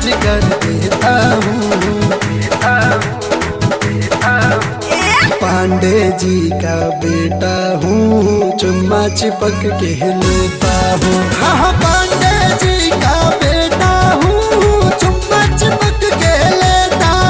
आज कर देता हूँ। पांडे जी का बेटा हूँ, चुम्मा चिपक के लेता हूँ। हाँ पांडे जी का